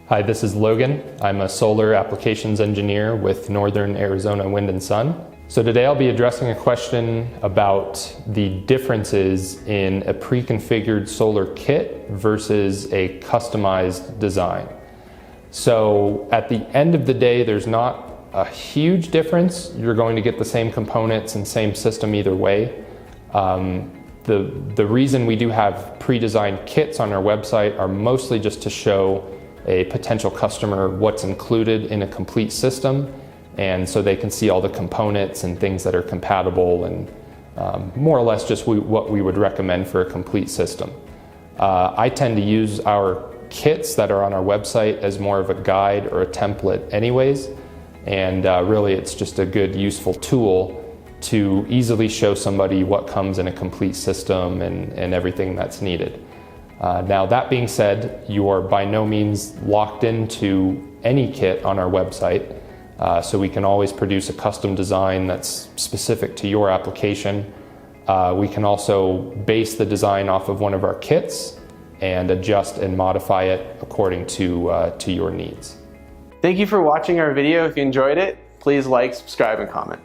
Hi, this is Logan. I'm a solar applications engineer with Northern Arizona Wind and Sun. So today I'll be addressing a question about the differences in a pre-configured solar kit versus a customized design. So at the end of the day, there's not a huge difference. You're going to get the same components and same system either way. The reason we do have pre-designed kits on our website are mostly just to show a potential customer what's included in a complete system, and so they can see all the components and things that are compatible and more or less just what we would recommend for a complete system. I tend to use our kits that are on our website as more of a guide or a template anyways, and really it's just a good useful tool to easily show somebody what comes in a complete system and everything that's needed. Now that being said, you are by no means locked into any kit on our website, so we can always produce a custom design that's specific to your application. We can also base the design off of one of our kits and adjust and modify it according to your needs. Thank you for watching our video. If you enjoyed it, please like, subscribe, and comment.